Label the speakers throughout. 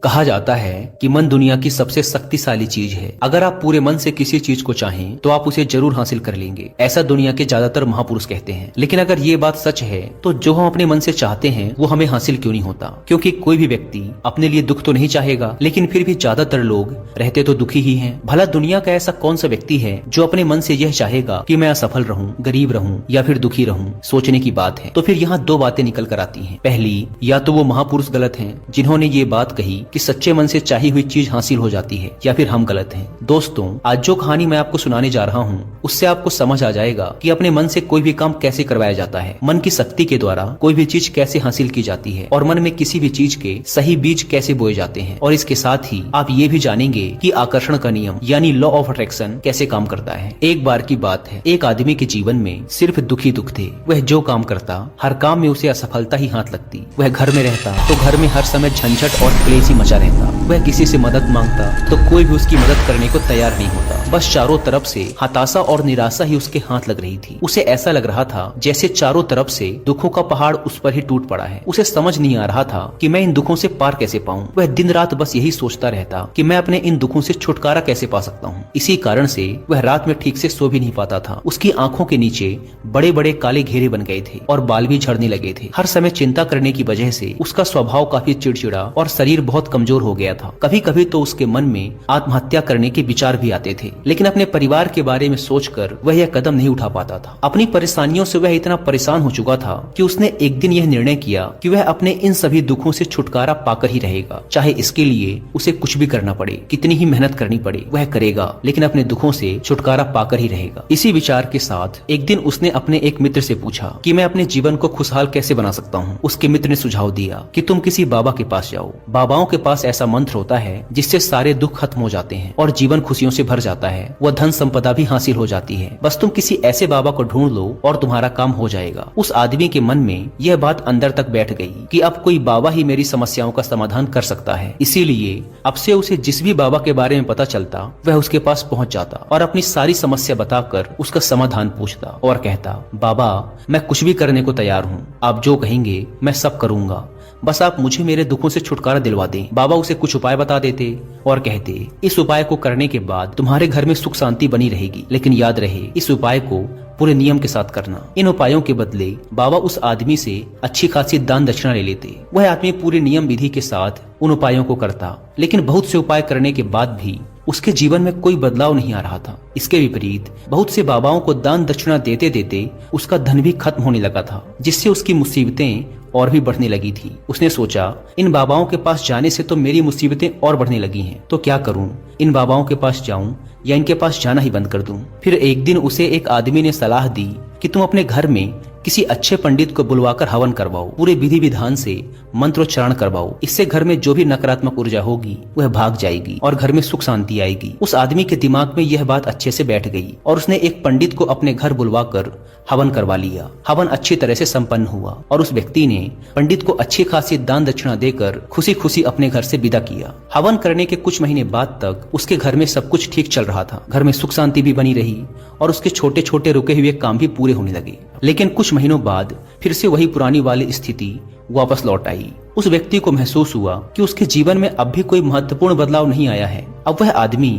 Speaker 1: कहा जाता है कि मन दुनिया की सबसे शक्तिशाली चीज है। अगर आप पूरे मन से किसी चीज को चाहें तो आप उसे जरूर हासिल कर लेंगे, ऐसा दुनिया के ज्यादातर महापुरुष कहते हैं। लेकिन अगर ये बात सच है तो जो हम अपने मन से चाहते हैं वो हमें हासिल क्यों नहीं होता? क्योंकि कोई भी व्यक्ति अपने लिए दुख तो नहीं चाहेगा, लेकिन फिर भी ज्यादातर लोग रहते तो दुखी ही हैं। भला दुनिया का ऐसा कौन सा व्यक्ति है जो अपने मन से यह चाहेगा कि मैं असफल रहूं, गरीब रहूं या फिर दुखी रहूं? सोचने की बात है। तो फिर यहाँ दो बातें निकल कर आती हैं। पहली, या तो वो महापुरुष गलत हैं जिन्होंने ये बात कही कि सच्चे मन से चाही हुई चीज हासिल हो जाती है, या फिर हम गलत हैं। दोस्तों, आज जो कहानी मैं आपको सुनाने जा रहा हूँ उससे आपको समझ आ जाएगा कि अपने मन से कोई भी काम कैसे करवाया जाता है, मन की शक्ति के द्वारा कोई भी चीज कैसे हासिल की जाती है और मन में किसी भी चीज के सही बीज कैसे बोए जाते हैं। और इसके साथ ही आप ये भी जानेंगे कि आकर्षण का नियम यानी लॉ ऑफ अट्रैक्शन कैसे काम करता है। एक बार की बात है, एक आदमी के जीवन में सिर्फ दुख ही दुख थे। वह जो काम करता हर काम में उसे असफलता ही हाथ लगती। वह घर में रहता तो घर में हर समय झंझट और क्लेश ही मचा रहता। वह किसी से मदद मांगता तो कोई भी उसकी मदद करने को तैयार नहीं होता। बस चारों तरफ से हताशा और निराशा ही उसके हाथ लग रही थी। उसे ऐसा लग रहा था जैसे चारों तरफ से दुखों का पहाड़ उस पर ही टूट पड़ा है। उसे समझ नहीं आ रहा था कि मैं इन दुखों से पार कैसे पाऊं। वह दिन रात बस यही सोचता रहता कि मैं अपने इन दुखों से छुटकारा कैसे पा सकता हूँ। इसी कारण से वह रात में ठीक से सो भी नहीं पाता था। उसकी आंखों के नीचे बड़े बड़े काले घेरे बन गए थे और बाल भी झड़ने लगे थे। हर समय चिंता करने की वजह से उसका स्वभाव काफी चिड़चिड़ा और शरीर बहुत कमजोर हो गया था। कभी कभी तो उसके मन में आत्महत्या करने के विचार भी आते थे, लेकिन अपने परिवार के बारे में सोचकर वह यह कदम नहीं उठा पाता था। अपनी परेशानियों से वह इतना परेशान हो चुका था कि उसने एक दिन यह निर्णय किया कि वह अपने इन सभी दुखों से छुटकारा पाकर ही रहेगा, चाहे इसके लिए उसे कुछ भी करना पड़े, कितनी ही मेहनत करनी पड़े वह करेगा, लेकिन अपने दुखों से छुटकारा पाकर ही रहेगा। इसी विचार के साथ एक दिन उसने अपने एक मित्र से पूछा कि मैं अपने जीवन को खुशहाल कैसे बना सकता हूँ। उसके मित्र ने सुझाव दिया कि तुम किसी बाबा के पास जाओ। बाबाओं के पास ऐसा मंत्र होता है जिससे सारे दुख खत्म हो जाते हैं और जीवन खुशियों से भर जाता है। वह धन संपदा भी हासिल हो जाती है। बस तुम किसी ऐसे बाबा को ढूंढ लो और तुम्हारा काम हो जाएगा। उस आदमी के मन में यह बात अंदर तक बैठ गई कि अब कोई बाबा ही मेरी समस्याओं का समाधान कर सकता है। इसीलिए अब से उसे जिस भी बाबा के बारे में पता चलता वह उसके पास पहुंच जाता और अपनी सारी समस्या बताकर उसका समाधान पूछता और कहता, बाबा मैं कुछ भी करने को तैयार हूँ, आप जो कहेंगे मैं सब करूँगा, बस आप मुझे मेरे दुखों से छुटकारा दिलवा दें। बाबा उसे कुछ उपाय बता देते और कहते, इस उपाय को करने के बाद तुम्हारे घर में सुख शांति बनी रहेगी, लेकिन याद रहे इस उपाय को पूरे नियम के साथ करना। इन उपायों के बदले बाबा उस आदमी से अच्छी खासी दान दक्षिणा ले लेते। वह आदमी पूरे नियम विधि के साथ उन उपायों को करता, लेकिन बहुत से उपाय करने के बाद भी उसके जीवन में कोई बदलाव नहीं आ रहा था। इसके विपरीत बहुत से बाबाओं को दान दक्षिणा देते देते उसका धन भी खत्म होने लगा था, जिससे उसकी मुसीबतें और भी बढ़ने लगी थी। उसने सोचा, इन बाबाओं के पास जाने से तो मेरी मुसीबतें और बढ़ने लगी हैं, तो क्या करूं? इन बाबाओं के पास जाऊं या इनके पास जाना ही बंद कर दूं? फिर एक दिन उसे एक आदमी ने सलाह दी कि तुम अपने घर में किसी अच्छे पंडित को बुलवाकर हवन करवाओ, पूरे विधि विधान से मंत्रोच्चारण करवाओ। इससे घर में जो भी नकारात्मक ऊर्जा होगी वह भाग जाएगी और घर में सुख शांति आएगी। उस आदमी के दिमाग में यह बात अच्छे से बैठ गई और उसने एक पंडित को अपने घर बुलवाकर हवन करवा लिया। हवन अच्छी तरह से संपन्न हुआ और उस व्यक्ति ने पंडित को अच्छी खासी दान दक्षिणा देकर खुशी खुशी अपने घर से विदा किया। हवन करने के कुछ महीने बाद तक उसके घर में सब कुछ ठीक चल रहा था। घर में सुख शांति भी बनी रही और उसके छोटे छोटे रुके हुए काम भी पूरे होने लगे। लेकिन कुछ महीनों बाद फिर से वही पुरानी वाली स्थिति वापस लौट आई। उस व्यक्ति को महसूस हुआ कि उसके जीवन में अब भी कोई महत्वपूर्ण बदलाव नहीं आया है। अब वह आदमी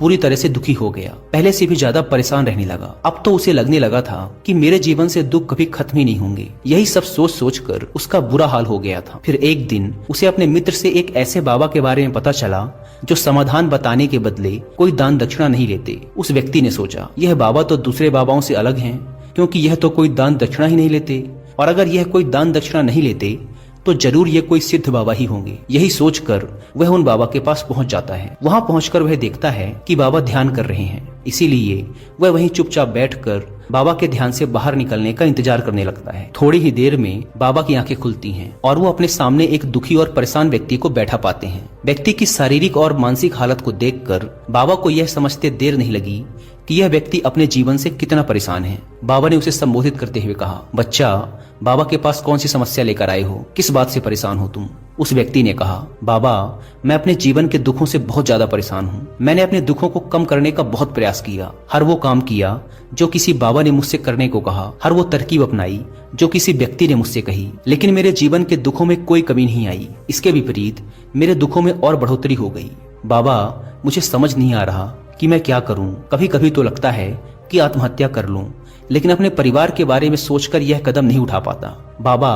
Speaker 1: पूरी तरह से दुखी हो गया, पहले से भी ज्यादा परेशान रहने लगा। अब तो उसे लगने लगा था कि मेरे जीवन से दुख कभी खत्म ही नहीं होंगे। यही सब सोच सोच कर उसका बुरा हाल हो गया था। फिर एक दिन उसे अपने मित्र से एक ऐसे बाबा के बारे में पता चला जो समाधान बताने के बदले कोई दान दक्षिणा नहीं लेते। उस व्यक्ति ने सोचा, यह बाबा तो दूसरे बाबाओं से अलग हैं, क्योंकि यह तो कोई दान दक्षिणा ही नहीं लेते, और अगर यह कोई दान दक्षिणा नहीं लेते तो जरूर ये कोई सिद्ध बाबा ही होंगे। यही सोचकर वह उन बाबा के पास पहुंच जाता है। वहां पहुंचकर वह देखता है कि बाबा ध्यान कर रहे हैं, इसीलिए वह वहीं चुपचाप बैठकर बाबा के ध्यान से बाहर निकलने का इंतजार करने लगता है। थोड़ी ही देर में बाबा की आंखें खुलती हैं और वो अपने सामने एक दुखी और परेशान व्यक्ति को बैठा पाते हैं। व्यक्ति की शारीरिक और मानसिक हालत को देखकर बाबा को यह समझते देर नहीं लगी कि यह व्यक्ति अपने जीवन से कितना परेशान है। बाबा ने उसे संबोधित करते हुए कहा, बच्चा, बाबा के पास कौन सी समस्या लेकर आए हो? किस बात से परेशान हो तुम? उस व्यक्ति ने कहा, बाबा मैं अपने जीवन के दुखों से बहुत ज्यादा परेशान हूँ। मैंने अपने दुखों को कम करने का बहुत प्रयास किया, हर वो काम किया जो किसी बाबा ने मुझसे करने को कहा, हर वो तरकीब अपनाई जो किसी व्यक्ति ने मुझसे कही, लेकिन मेरे जीवन के दुखों में कोई कमी नहीं आई। इसके विपरीत मेरे दुखों में और बढ़ोतरी हो गई। बाबा मुझे समझ नहीं आ रहा कि मैं क्या करूं। कभी कभी तो लगता है कि आत्महत्या कर लूं, लेकिन अपने परिवार के बारे में सोचकर यह कदम नहीं उठा पाता। बाबा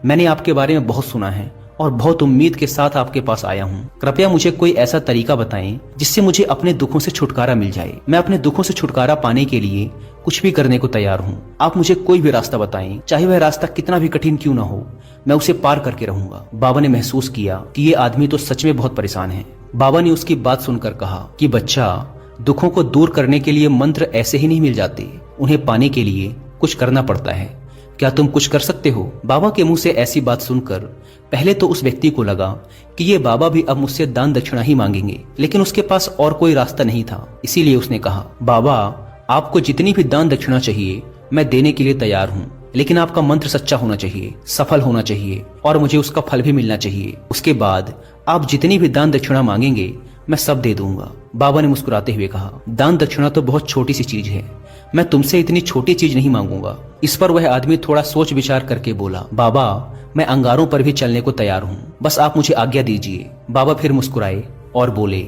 Speaker 1: मैंने आपके बारे में बहुत सुना है और बहुत उम्मीद के साथ आपके पास आया हूँ। कृपया मुझे कोई ऐसा तरीका बताएं जिससे मुझे अपने दुखों से छुटकारा मिल जाए। मैं अपने दुखों से छुटकारा पाने के लिए कुछ भी करने को तैयार हूँ। आप मुझे कोई भी रास्ता बताएं, चाहे वह रास्ता कितना भी कठिन क्यों न हो, मैं उसे पार करके रहूंगा। बाबा ने महसूस किया कि ये आदमी तो सच में बहुत परेशान है। बाबा ने उसकी बात सुनकर कहा कि बच्चा, दुखों को दूर करने के लिए मंत्र ऐसे ही नहीं मिल जाते, उन्हें पाने के लिए कुछ करना पड़ता है। क्या तुम कुछ कर सकते हो? बाबा के मुंह से ऐसी बात सुनकर पहले तो उस व्यक्ति को लगा कि ये बाबा भी अब मुझसे दान दक्षिणा ही मांगेंगे, लेकिन उसके पास और कोई रास्ता नहीं था। इसीलिए उसने कहा, बाबा आपको जितनी भी दान दक्षिणा चाहिए मैं देने के लिए तैयार हूँ, लेकिन आपका मंत्र सच्चा होना चाहिए, सफल होना चाहिए और मुझे उसका फल भी मिलना चाहिए। उसके बाद आप जितनी भी दान दक्षिणा मांगेंगे मैं सब दे दूंगा। बाबा ने मुस्कुराते हुए कहा, दान दक्षिणा तो बहुत छोटी सी चीज है, मैं तुमसे इतनी छोटी चीज नहीं मांगूंगा। इस पर वह आदमी थोड़ा सोच विचार करके बोला, बाबा मैं अंगारों पर भी चलने को तैयार हूँ, बस आप मुझे आज्ञा दीजिए। बाबा फिर मुस्कुराए और बोले,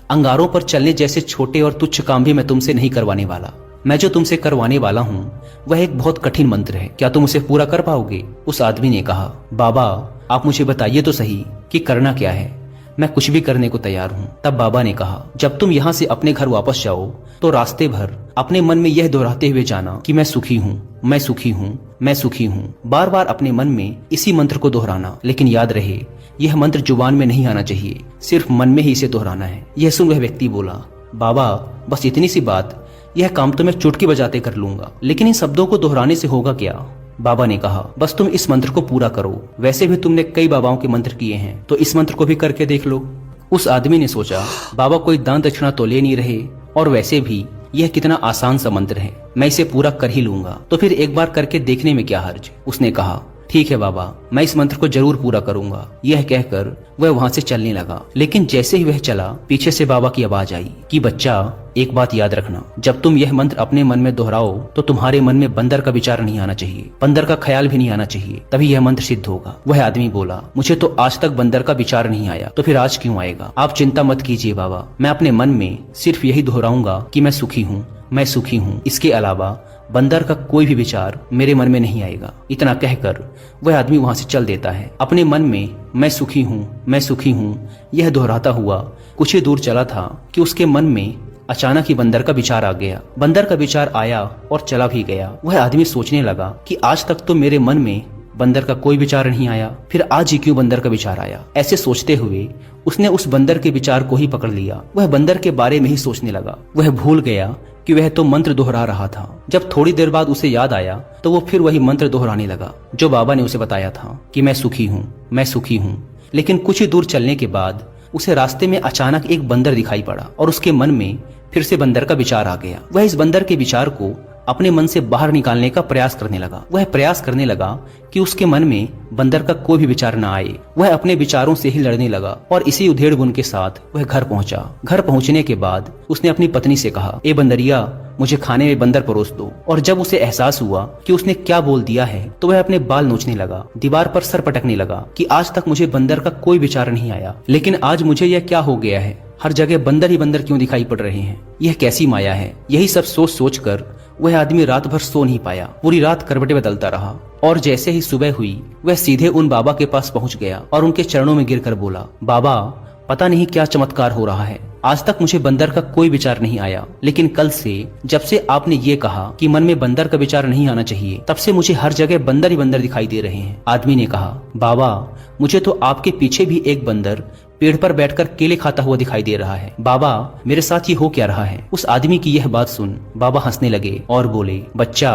Speaker 1: अंगारों पर चलने जैसे छोटे और तुच्छ काम भी मैं तुमसे नहीं करवाने वाला। मैं जो तुमसे करवाने वाला हूँ वह एक बहुत कठिन मंत्र है, क्या तुम उसे पूरा कर पाओगे? उस आदमी ने कहा, बाबा आप मुझे बताइए तो सही कि करना क्या है, मैं कुछ भी करने को तैयार हूँ। तब बाबा ने कहा, जब तुम यहाँ से अपने घर वापस जाओ तो रास्ते भर अपने मन में यह दोहराते हुए जाना कि मैं सुखी हूँ, मैं सुखी हूँ, मैं सुखी हूँ। बार बार अपने मन में इसी मंत्र को दोहराना, लेकिन याद रहे यह मंत्र जुबान में नहीं आना चाहिए, सिर्फ मन में ही इसे दोहराना है। यह सुन वह व्यक्ति बोला, बाबा बस इतनी सी बात, यह काम तो मैं चुटकी बजाते कर लूंगा, लेकिन इन शब्दों को दोहराने से होगा क्या? बाबा ने कहा, बस तुम इस मंत्र को पूरा करो, वैसे भी तुमने कई बाबाओं के मंत्र किए हैं, तो इस मंत्र को भी करके देख लो। उस आदमी ने सोचा, बाबा कोई दान दक्षिणा तो ले नहीं रहे और वैसे भी यह कितना आसान सा मंत्र है, मैं इसे पूरा कर ही लूंगा, तो फिर एक बार करके देखने में क्या हर्ज। उसने कहा, ठीक है बाबा, मैं इस मंत्र को जरूर पूरा करूंगा। यह कहकर वह वहां से चलने लगा, लेकिन जैसे ही वह चला पीछे से बाबा की आवाज आई कि बच्चा एक बात याद रखना, जब तुम यह मंत्र अपने मन में दोहराओ तो तुम्हारे मन में बंदर का विचार नहीं आना चाहिए, बंदर का ख्याल भी नहीं आना चाहिए, तभी यह मंत्र सिद्ध होगा। वह आदमी बोला, मुझे तो आज तक बंदर का विचार नहीं आया, तो फिर आज क्यों आएगा? आप चिंता मत कीजिए बाबा, मैं अपने मन में सिर्फ यही दोहराऊंगा कि मैं सुखी हूँ, मैं सुखी हूँ, इसके अलावा बंदर का कोई भी विचार मेरे मन में नहीं आएगा। इतना कहकर वह आदमी वहां से चल देता है, अपने मन में मैं सुखी हूँ, मैं सुखी हूँ यह दोहराता हुआ कुछ ही दूर चला था कि उसके मन में अचानक ही बंदर का विचार आ गया। बंदर का विचार आया और चला भी गया। वह आदमी सोचने लगा कि आज तक तो मेरे मन में बंदर का कोई विचार नहीं आया, फिर आज ही क्यों बंदर का विचार आया? ऐसे सोचते हुए उसने उस बंदर के विचार को ही पकड़ लिया। वह बंदर के बारे में ही सोचने लगा। वह भूल गया कि वह तो मंत्र दोहरा रहा था। जब थोड़ी देर बाद उसे याद आया तो वो फिर वही मंत्र दोहराने लगा जो बाबा ने उसे बताया था कि मैं सुखी हूँ, मैं सुखी हूँ। लेकिन कुछ ही दूर चलने के बाद उसे रास्ते में अचानक एक बंदर दिखाई पड़ा और उसके मन में फिर से बंदर का विचार आ गया। वह इस बंदर के विचार को अपने मन से बाहर निकालने का प्रयास करने लगा। वह प्रयास करने लगा कि उसके मन में बंदर का कोई भी विचार न आए। वह अपने विचारों से ही लड़ने लगा और इसी उधेड़ बुन के साथ वह घर पहुंचा। घर पहुंचने के बाद उसने अपनी पत्नी से कहा, ए बंदरिया, मुझे खाने में बंदर परोस दो। और जब उसे एहसास हुआ कि उसने क्या बोल दिया है तो वह अपने बाल नोचने लगा, दीवार पर सर पटकने लगा कि आज तक मुझे बंदर का कोई विचार नहीं आया, लेकिन आज मुझे यह क्या हो गया है? हर जगह बंदर ही बंदर क्यों दिखाई पड़ रहे हैं? यह कैसी माया है? यही सब सोच सोच कर वह आदमी रात भर सो नहीं पाया। पूरी रात करवटें बदलता रहा और जैसे ही सुबह हुई वह सीधे उन बाबा के पास पहुंच गया और उनके चरणों में गिरकर बोला, बाबा, पता नहीं क्या चमत्कार हो रहा है, आज तक मुझे बंदर का कोई विचार नहीं आया, लेकिन कल से जब से आपने ये कहा कि मन में बंदर का विचार नहीं आना चाहिए, तब से मुझे हर जगह बंदर ही बंदर दिखाई दे रहे हैं। आदमी ने कहा, बाबा, मुझे तो आपके पीछे भी एक बंदर पेड़ पर बैठकर केले खाता हुआ दिखाई दे रहा है। बाबा, मेरे साथ ये हो क्या रहा है? उस आदमी की यह बात सुन बाबा हंसने लगे और बोले, बच्चा,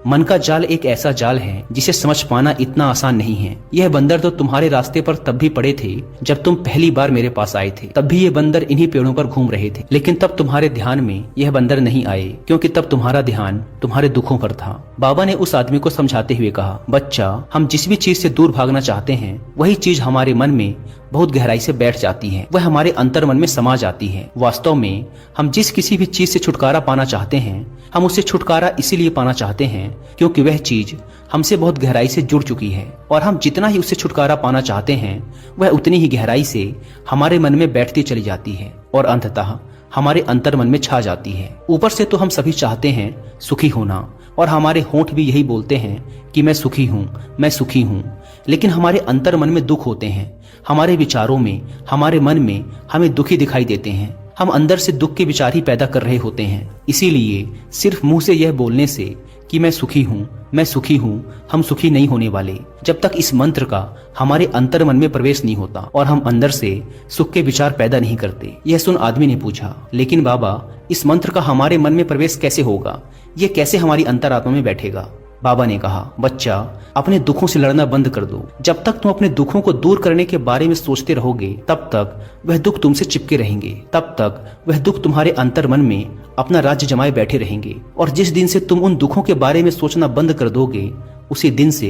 Speaker 1: मन का जाल एक ऐसा जाल है जिसे समझ पाना इतना आसान नहीं है। यह बंदर तो तुम्हारे रास्ते पर तब भी पड़े थे जब तुम पहली बार मेरे पास आए थे। तब भी ये बंदर इन्हीं पेड़ों पर घूम रहे थे, लेकिन तब तुम्हारे ध्यान में यह बंदर नहीं आए, क्योंकि तब तुम्हारा ध्यान तुम्हारे दुखों पर था। बाबा ने उस आदमी को समझाते हुए कहा, बच्चा, हम जिस भी चीज से दूर भागना चाहते हैं वही चीज हमारे मन में बहुत गहराई से बैठ जाती है, वह हमारे अंतर मन में समा जाती है। वास्तव में हम जिस किसी भी चीज से छुटकारा पाना चाहते हैं, हम उससे छुटकारा इसीलिए पाना चाहते हैं क्योंकि वह चीज हमसे बहुत गहराई से जुड़ चुकी है, और हम जितना ही उससे छुटकारा पाना चाहते हैं वह उतनी ही गहराई से हमारे मन में बैठती चली जाती है और अंततः हमारे अंतर मन में छा जाती है। ऊपर से तो हम सभी चाहते हैं सुखी होना, और हमारे होंठ भी यही बोलते हैं कि मैं सुखी हूँ, मैं सुखी हूँ, लेकिन हमारे अंतर मन में दुख होते हैं। हमारे विचारों में, हमारे मन में हमें दुखी दिखाई देते हैं। हम अंदर से दुख के विचार ही पैदा कर रहे होते हैं। इसीलिए सिर्फ मुंह से यह बोलने से कि मैं सुखी हूँ, मैं सुखी हूँ, हम सुखी नहीं होने वाले जब तक इस मंत्र का हमारे अंतर मन में प्रवेश नहीं होता और हम अंदर से सुख के विचार पैदा नहीं करते। यह सुन आदमी ने पूछा, लेकिन बाबा, इस मंत्र का हमारे मन में प्रवेश कैसे होगा? ये कैसे हमारी अंतरात्मा में बैठेगा? बाबा ने कहा, बच्चा, अपने दुखों से लड़ना बंद कर दो। जब तक तुम अपने दुखों को दूर करने के बारे में सोचते रहोगे तब तक वह दुख तुमसे चिपके रहेंगे, तब तक वह दुख तुम्हारे अंतर मन में अपना राज्य जमाए बैठे रहेंगे। और जिस दिन से तुम उन दुखों के बारे में सोचना बंद कर दोगे उसी दिन से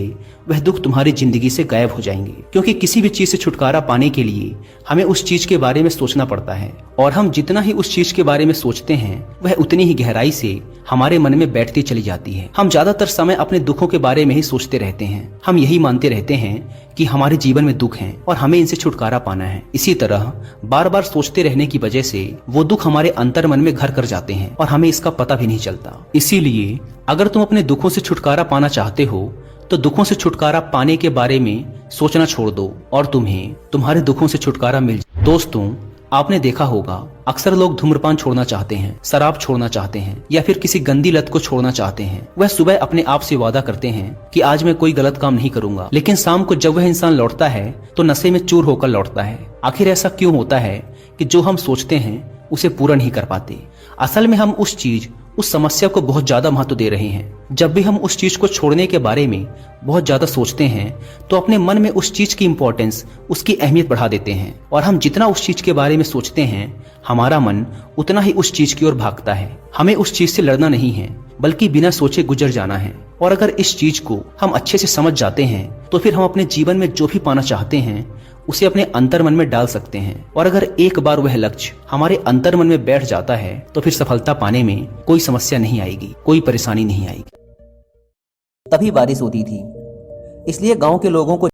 Speaker 1: वह दुख तुम्हारी जिंदगी से गायब हो जाएंगे, क्योंकि किसी भी चीज से छुटकारा पाने के लिए हमें उस चीज के बारे में सोचना पड़ता है, और हम जितना ही उस चीज के बारे में सोचते हैं वह उतनी ही गहराई से हमारे मन में बैठती चली जाती है। हम ज्यादातर समय अपने दुखों के बारे में ही सोचते रहते हैं। हम यही मानते रहते हैं कि हमारे जीवन में दुख हैं और हमें इनसे छुटकारा पाना है। इसी तरह बार बार सोचते रहने की वजह से वो दुख हमारे अंतर मन में घर कर जाते हैं और हमें इसका पता भी नहीं चलता। इसीलिए अगर तुम अपने दुखों से छुटकारा पाना चाहते हो तो दुखों से छुटकारा पाने के बारे में सोचना छोड़ दो और तुम्हें तुम्हारे दुखों से छुटकारा मिल जाए। दोस्तों, आपने देखा होगा अक्सर लोग धूम्रपान छोड़ना चाहते हैं, शराब छोड़ना चाहते हैं या फिर किसी गंदी लत को छोड़ना चाहते हैं। वह सुबह अपने आप से वादा करते हैं कि आज मैं कोई गलत काम नहीं करूंगा, लेकिन शाम को जब वह इंसान लौटता है तो नशे में चूर होकर लौटता है। आखिर ऐसा क्यों होता है कि जो हम सोचते हैं उसे पूरा नहीं कर पाते? असल में हम उस समस्या को बहुत ज्यादा महत्व दे रहे हैं। जब भी हम उस चीज को छोड़ने के बारे में बहुत ज्यादा सोचते हैं तो अपने मन में उस चीज की इम्पोर्टेंस, उसकी अहमियत बढ़ा देते हैं, और हम जितना उस चीज के बारे में सोचते हैं हमारा मन उतना ही उस चीज की ओर भागता है। हमें उस चीज से लड़ना नहीं है, बल्कि बिना सोचे गुजर जाना है। और अगर इस चीज को हम अच्छे से समझ जाते हैं तो फिर हम अपने जीवन में जो भी पाना चाहते हैं उसे अपने अंतर मन में डाल सकते हैं। और अगर एक बार वह लक्ष्य हमारे अंतर मन में बैठ जाता है तो फिर सफलता पाने में कोई समस्या नहीं आएगी, कोई परेशानी नहीं आएगी।
Speaker 2: तभी बारिश होती थी, इसलिए गांव के लोगों को